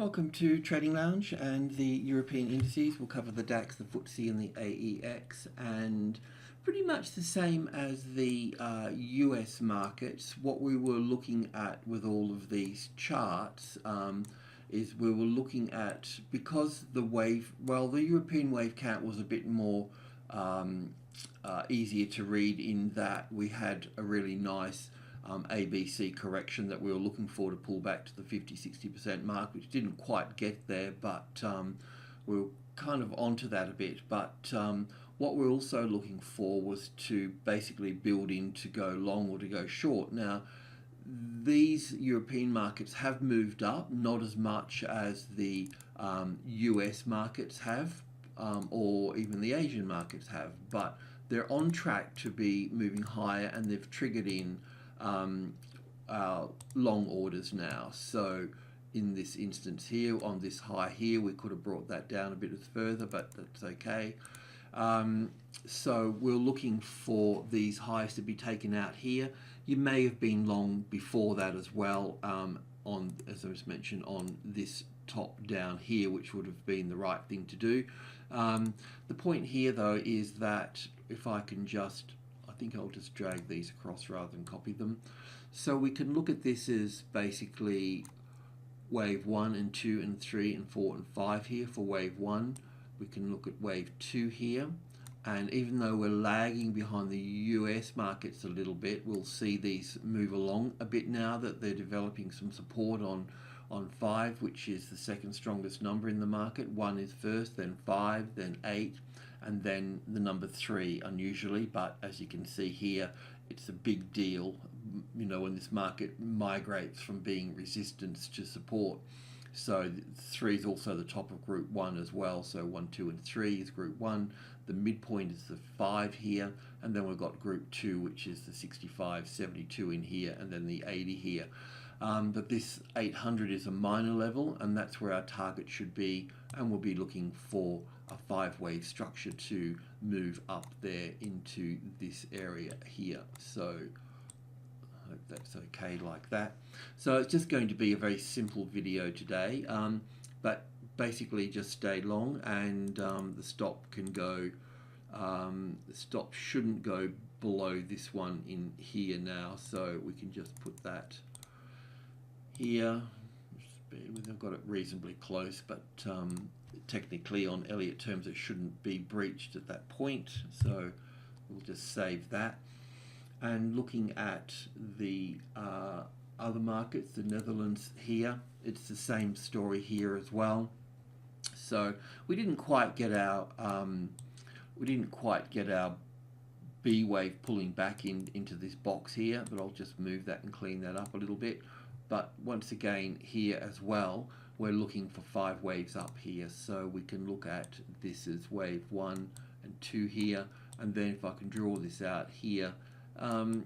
Welcome to Trading Lounge and the European indices. We'll cover the DAX, the FTSE and the AEX, and pretty much the same as the US markets. What we were looking at with all of these charts is we were looking at, because the European wave count was a bit more easier to read in that we had a really nice ABC correction that we were looking for to pull back to the 50-60% mark, which didn't quite get there, but we were kind of onto that a bit. But what we're also looking for was to basically build in to go long or to go short. Now, these European markets have moved up, not as much as the US markets have, or even the Asian markets have, but they're on track to be moving higher, and they've triggered in long orders now. So in this instance here, on this high here, we could have brought that down a bit further, but that's okay. So we're looking for these highs to be taken out here. You may have been long before that as well, on, as I just mentioned, on this top down here, which would have been the right thing to do. The point here though is that if I can just, I think I'll just drag these across rather than copy them. So we can look at this as basically wave 1 and 2 and 3 and 4 and 5 here for wave 1. We can look at wave 2 here, and even though we're lagging behind the US markets a little bit, we'll see these move along a bit now that they're developing some support on 5, which is the second strongest number in the market. 1 is first, then 5, then 8, and then the number 3 unusually, but as you can see here, it's a big deal, you know, when this market migrates from being resistance to support. So 3 is also the top of group 1 as well, so 1, 2 and 3 is group 1. The midpoint is the 5 here, and then we've got group 2, which is the 65, 72 in here, and then the 80 here. But this 800 is a minor level, and that's where our target should be, and we'll be looking for a 5-wave structure to move up there into this area here. So I hope that's okay like that. So it's just going to be a very simple video today, but basically just stay long, and the stop can go, the stop shouldn't go below this one in here now, so we can just put that here. I've got it reasonably close, but technically on Elliott terms it shouldn't be breached at that point, so we'll just save that. And looking at the other markets, the Netherlands here, it's the same story here as well. So we didn't quite get our B wave pulling back into this box here, but I'll just move that and clean that up a little bit. But once again here as well, we're looking for 5 waves up here, so we can look at this as wave 1 and 2 here, and then if I can draw this out here, and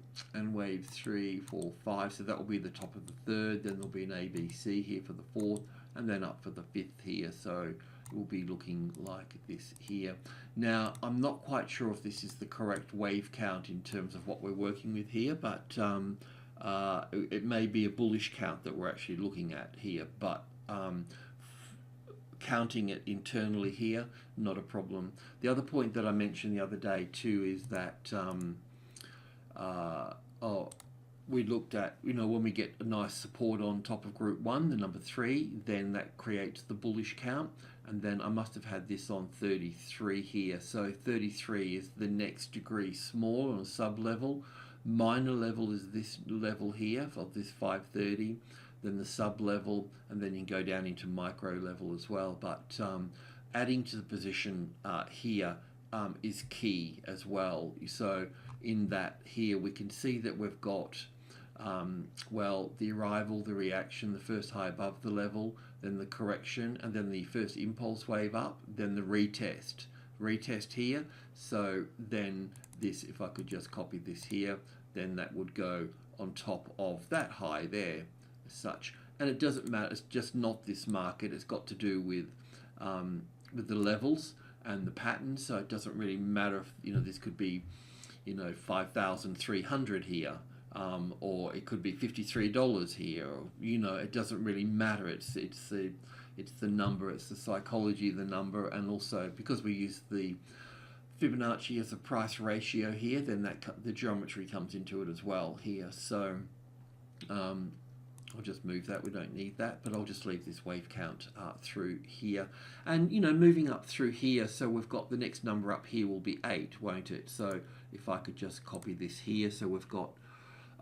wave 3, 4, 5, so that will be the top of the 3rd, then there'll be an ABC here for the 4th, and then up for the 5th here, so we'll be looking like this here. Now, I'm not quite sure if this is the correct wave count in terms of what we're working with here, but it may be a bullish count that we're actually looking at here, but counting it internally here, not a problem. The other point that I mentioned the other day too is that we looked at, you know, when we get a nice support on top of group 1, the number 3, then that creates the bullish count, and then I must have had this on 33 here, so 33 is the next degree small on a sub level. Minor level is this level here of this 530, then the sub level, and then you can go down into micro level as well. But adding to the position here is key as well. So in that here we can see that we've got the arrival, the reaction, the first high above the level, then the correction, and then the first impulse wave up, then the retest here. So then this, if I could just copy this here, then that would go on top of that high there as such. And it doesn't matter, it's just not this market, it's got to do with the levels and the patterns, so it doesn't really matter if, you know, this could be, you know, 5,300 here, or it could be $53 here, or, you know, it doesn't really matter. It's it's the number, it's the psychology of the number, and also because we use the Fibonacci as a price ratio here, then the geometry comes into it as well here. So I'll just move that, we don't need that, but I'll just leave this wave count through here. And moving up through here, so we've got the next number up here will be 8, won't it? So if I could just copy this here, so we've got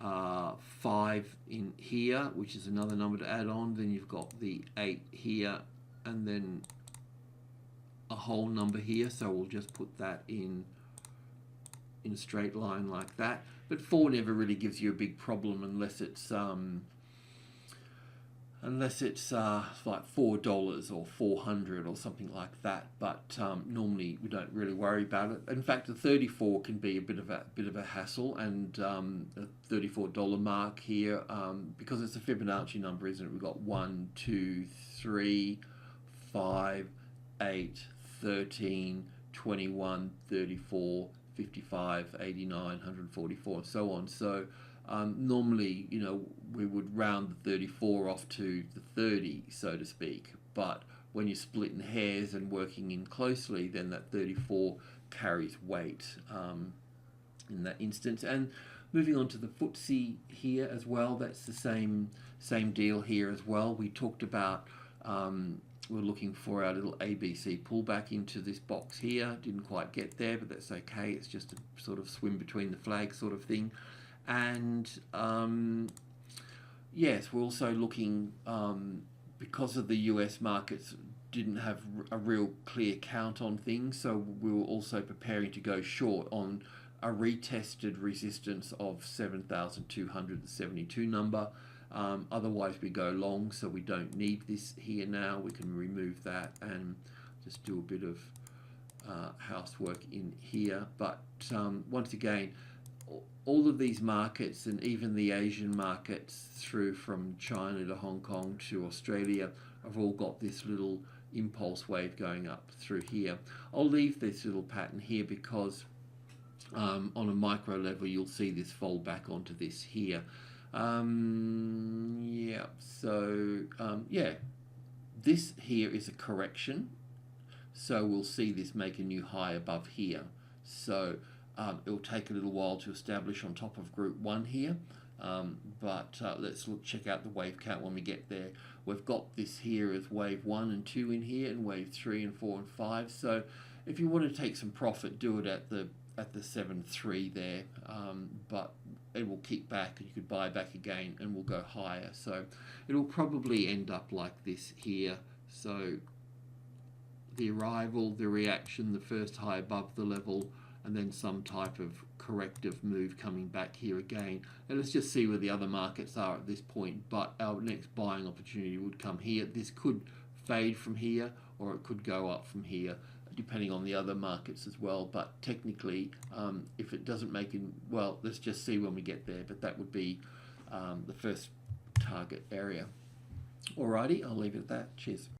5 in here, which is another number to add on, then you've got the 8 here, and then a whole number here, so we'll just put that in a straight line like that. But 4 never really gives you a big problem unless it's like $4 or 400 or something like that. But normally we don't really worry about it. In fact, the 34 can be a bit of a hassle, and the $34 mark here, because it's a Fibonacci number, isn't it? We've got 1, 2, 3, 5, 8, 13, 21, 34, 55, 89, 144, and so on. So normally, we would round the 34 off to the 30, so to speak. But when you're splitting hairs and working in closely, then that 34 carries weight in that instance. And moving on to the FTSE here as well, that's the same deal here as well. We talked about we're looking for our little ABC pullback into this box here. Didn't quite get there, but that's okay. It's just a sort of swim between the flags sort of thing. And yes, we're also looking, because of the US markets didn't have a real clear count on things, so we were also preparing to go short on a retested resistance of 7,272 number. Otherwise we go long, so we don't need this here now. We can remove that and just do a bit of housework in here. But once again, all of these markets, and even the Asian markets through from China to Hong Kong to Australia, have all got this little impulse wave going up through here. I'll leave this little pattern here because on a micro level you'll see this fold back onto this here. Yeah, so yeah, this here is a correction, so we'll see this make a new high above here. So it'll take a little while to establish on top of group 1 here, but let's check out the wave count when we get there. We've got this here as wave 1 and 2 in here, and wave 3 and 4 and 5. So if you want to take some profit, do it at the 7.3 there, but it will kick back and you could buy back again and we'll go higher. So it'll probably end up like this here. So the arrival, the reaction, the first high above the level, and then some type of corrective move coming back here again. And let's just see where the other markets are at this point. But our next buying opportunity would come here. This could fade from here, or it could go up from here, depending on the other markets as well. But technically, if it doesn't make it, well, let's just see when we get there. But that would be the first target area. Alrighty, I'll leave it at that. Cheers.